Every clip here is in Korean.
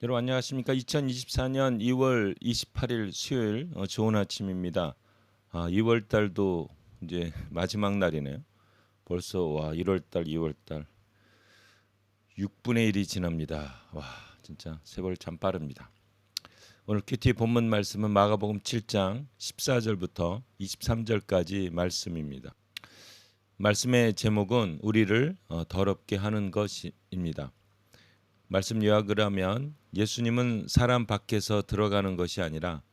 여러분 안녕하십니까? 2024년 2월 28일 수요일 좋은 아침입니다. 2월 달도 이제 마지막 날이네요. 벌써 와 1월 달, 2월 달 6분의 1이 지납니다. 와 진짜 세월 참 빠릅니다. 오늘 큐티 본문 말씀은 마가복음 7장 14절부터 23절까지 말씀입니다. 말씀의 제목은 우리를 더럽게 하는 것입니다. 말씀 요약을 하면 예수님은 사람 밖에서 들어가는 것이 아니라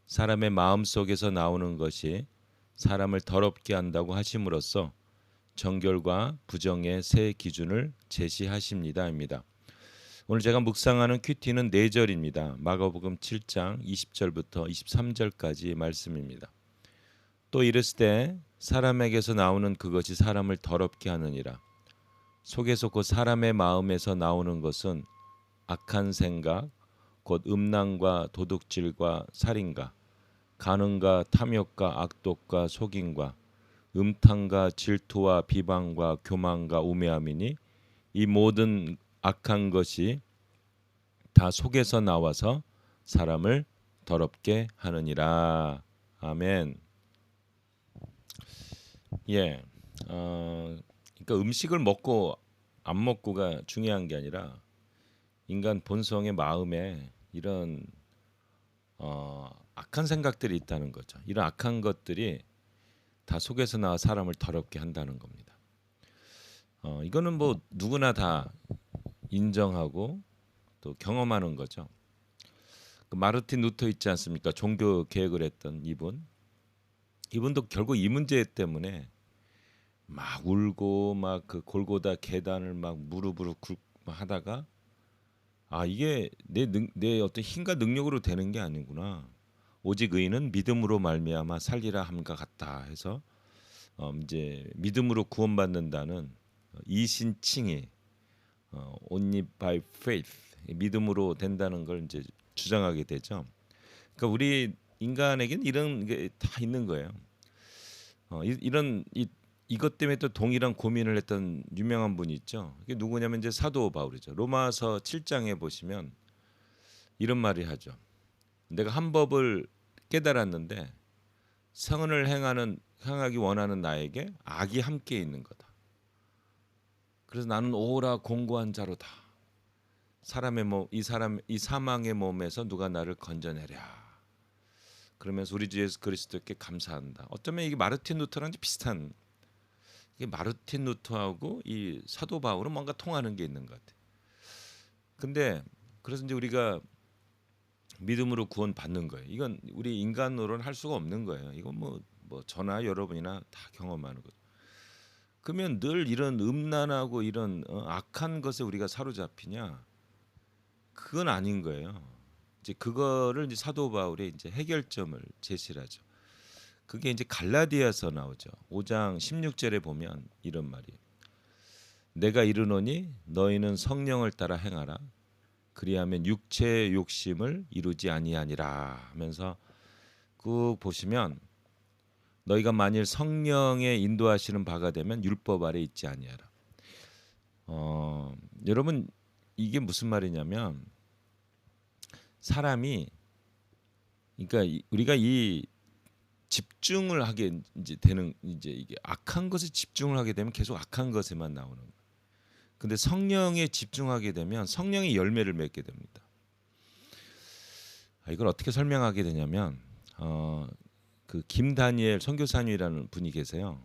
사람의 마음 속에서 나오는 것이 사람을 더럽게 한다고 하심으로써 정결과 부정의 새 기준을 제시하십니다입니다. 오늘 제가 묵상하는 큐티는 4절입니다. 마가복음 7장 20절부터 23절까지 말씀입니다. 또 이르시되 사람에게서 나오는 그것이 사람을 더럽게 하느니라. 속에서 곧 사람의 마음에서 나오는 것은 악한 생각, 곧 음란과 도둑질과 살인과 간음과 탐욕과 악독과 속임과 음탕과 질투와 비방과 교만과 우매함이니 이 모든 악한 것이 다 속에서 나와서 사람을 더럽게 하느니라. 아멘. 예. 그러니까 음식을 먹고 안 먹고가 중요한 게 아니라 인간 본성의 마음에 이런 악한 생각들이 있다는 거죠. 이런 악한 것들이 다 속에서 나와 사람을 더럽게 한다는 겁니다. 이거는 뭐 누구나 다 인정하고 또 경험하는 거죠. 그 마르틴 루터 있지 않습니까? 종교 개혁을 했던 이분도 결국 이 문제 때문에 막 울고 막 그 골고다 계단을 막 무릎으로 꿇고 하다가 이게 내 어떤 힘과 능력으로 되는 게 아니구나. 오직 의인은 믿음으로 말미암아 살리라 함과 같다 해서 이제 믿음으로 구원받는다는 이신칭이 only by faith 믿음으로 된다는 걸 이제 주장하게 되죠. 그러니까 우리 인간에겐 이런 게 다 있는 거예요. 이런 이것 때문에 또 동일한 고민을 했던 유명한 분이 있죠. 이게 누구냐면 이제 사도 바울이죠. 로마서 7장에 보시면 이런 말을 하죠. 내가 한 법을 깨달았는데 선을 행하기 원하는 나에게 악이 함께 있는 거다. 그래서 나는 오라 공고한 자로다. 이 사망의 몸에서 누가 나를 건져내랴. 그러면서 우리 주 예수 그리스도께 감사한다. 어쩌면 이게 마르틴 루터랑 비슷한. 이게 마르틴 루터하고 이 사도 바울은 뭔가 통하는 게 있는 것 같아. 근데 그래서 이제 우리가 믿음으로 구원 받는 거예요. 이건 우리 인간으로는 할 수가 없는 거예요. 이건 뭐 저나 여러분이나 다 경험하는 거죠. 그러면 늘 이런 음란하고 이런 악한 것에 우리가 사로잡히냐? 그건 아닌 거예요. 이제 그거를 이제 사도 바울이 이제 해결점을 제시를 하죠. 그게 이제 갈라디아서 나오죠. 5장 16절에 보면 이런 말이에요. 내가 이르노니 너희는 성령을 따라 행하라. 그리하면 육체의 욕심을 이루지 아니하니라 하면서 꾹 보시면 너희가 만일 성령의 인도하시는 바가 되면 율법 아래 있지 아니하라. 여러분 이게 무슨 말이냐면 사람이 그러니까 우리가 이 집중을 하게 이제 되는 이제 이게 악한 것에 집중을 하게 되면 계속 악한 것에만 나오는 거예요. 근데 성령에 집중하게 되면 성령의 열매를 맺게 됩니다. 이걸 어떻게 설명하게 되냐면 그 김다니엘 선교사님이라는 분이 계세요.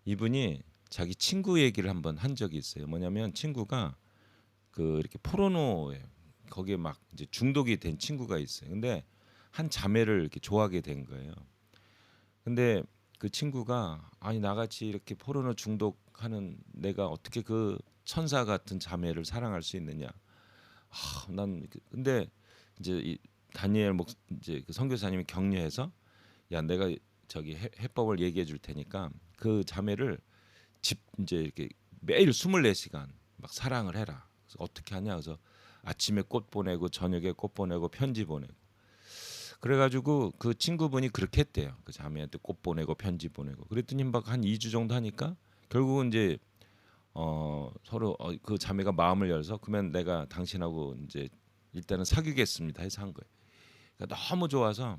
이분이 자기 친구 얘기를 한번 한 적이 있어요. 뭐냐면 친구가 그 이렇게 포르노에 거기에 막 이제 중독이 된 친구가 있어요. 근데 한 자매를 이렇게 좋아하게 된 거예요. 근데 그 친구가 아니 나같이 이렇게 포르노 중독하는 내가 어떻게 그 천사 같은 자매를 사랑할 수 있느냐? 근데 이제 이 다니엘 이제 그 선교사님이 격려해서 야 내가 저기 해법을 얘기해 줄 테니까 그 자매를 이제 이렇게 매일 24시간 막 사랑을 해라. 그래서 어떻게 하냐? 그래서 아침에 꽃 보내고 저녁에 꽃 보내고 편지 보내고 그래가지고 그 친구분이 그렇게 했대요. 그 자매한테 꽃 보내고 편지 보내고 그랬더니 막 한 2주 정도 하니까 결국은 이제 서로 그 자매가 마음을 열어서 그러면 내가 당신하고 이제 일단은 사귀겠습니다 해서 한 거예요. 그러니까 너무 좋아서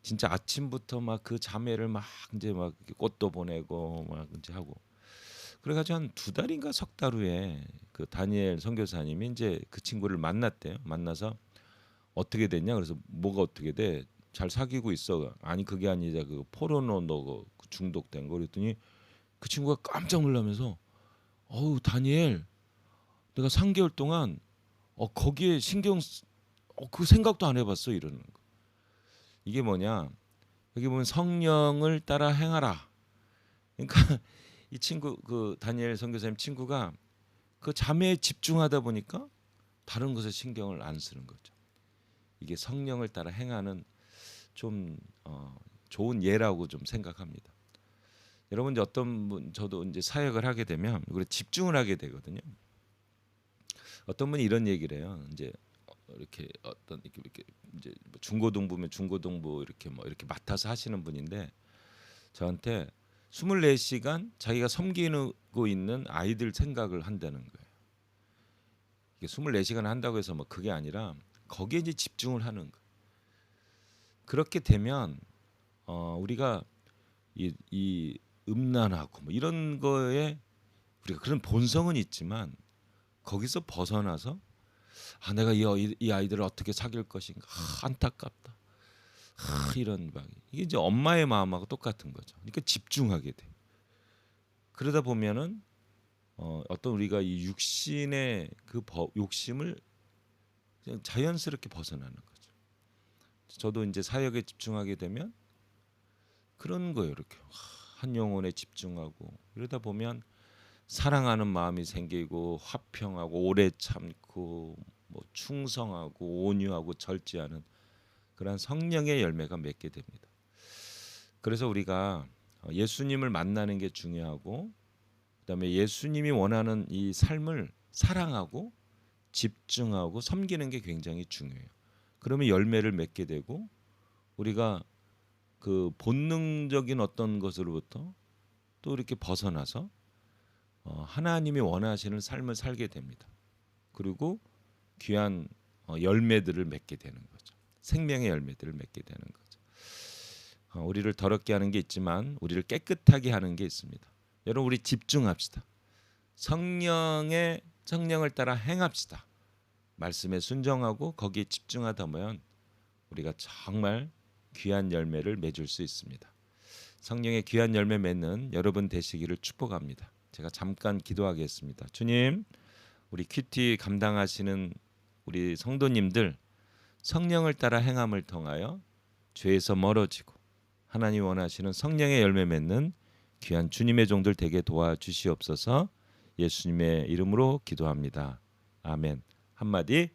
진짜 아침부터 막 그 자매를 막 이제 막 꽃도 보내고 막 이제 하고 그래가지고 한 2달인가 3달 후에 그 다니엘 선교사님이 이제 그 친구를 만났대요. 만나서 어떻게 됐냐? 그래서 뭐가 어떻게 돼? 잘 사귀고 있어. 아니 그게 아니라 그 포르노 너 중독된 거 그랬더니 그 친구가 깜짝 놀라면서 어우 다니엘 내가 3개월 동안 거기에 그 생각도 안 해봤어 이러는 거. 이게 뭐냐? 여기 보면 성령을 따라 행하라. 그러니까 이 친구 그 다니엘 선교사님 친구가 그 자매에 집중하다 보니까 다른 것에 신경을 안 쓰는 거죠. 이게 성령을 따라 행하는 좀 좋은 예라고 좀 생각합니다. 여러분 이제 어떤 분 저도 이제 사역을 하게 되면 우리 집중을 하게 되거든요. 어떤 분이 이런 얘기를 해요. 이제 이렇게 어떤 이렇게 이제 뭐 중고등부면 중고등부 이렇게 뭐 이렇게 맡아서 하시는 분인데 저한테 24시간 자기가 섬기고 있는 아이들 생각을 한다는 거예요. 이게 24시간 한다고 해서 뭐 그게 아니라 거기에 이제 집중을 하는 거예요. 그렇게 되면 우리가 이 음란하고 뭐 이런 거에 우리가 그런 본성은 있지만 거기서 벗어나서 내가 이 아이들을 어떻게 사귈 것인가 안타깝다. 이런 막 이게 이제 엄마의 마음하고 똑같은 거죠. 그러니까 집중하게 돼. 그러다 보면은 어떤 우리가 이 육신의 그 욕심을 그냥 자연스럽게 벗어나는 거죠. 저도 이제 사역에 집중하게 되면 그런 거예요. 이렇게 한 영혼에 집중하고 이러다 보면 사랑하는 마음이 생기고 화평하고 오래 참고 뭐 충성하고 온유하고 절제하는 그런 성령의 열매가 맺게 됩니다. 그래서 우리가 예수님을 만나는 게 중요하고 그다음에 예수님이 원하는 이 삶을 사랑하고 집중하고 섬기는 게 굉장히 중요해요. 그러면 열매를 맺게 되고 우리가 그 본능적인 어떤 것으로부터 또 이렇게 벗어나서 하나님이 원하시는 삶을 살게 됩니다. 그리고 귀한 열매들을 맺게 되는 거죠. 생명의 열매들을 맺게 되는 거죠. 우리를 더럽게 하는 게 있지만 우리를 깨끗하게 하는 게 있습니다. 여러분 우리 집중합시다. 성령을 따라 행합시다. 말씀에 순종하고 거기에 집중하다 보면 우리가 정말 귀한 열매를 맺을 수 있습니다. 성령의 귀한 열매 맺는 여러분 되시기를 축복합니다. 제가 잠깐 기도하겠습니다. 주님, 우리 큐티 감당하시는 우리 성도님들 성령을 따라 행함을 통하여 죄에서 멀어지고 하나님 원하시는 성령의 열매 맺는 귀한 주님의 종들 되게 도와주시옵소서. 예수님의 이름으로 기도합니다. 아멘. 한마디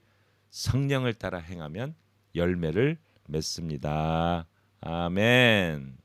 성령을 따라 행하면 열매를 맺습니다. 아멘.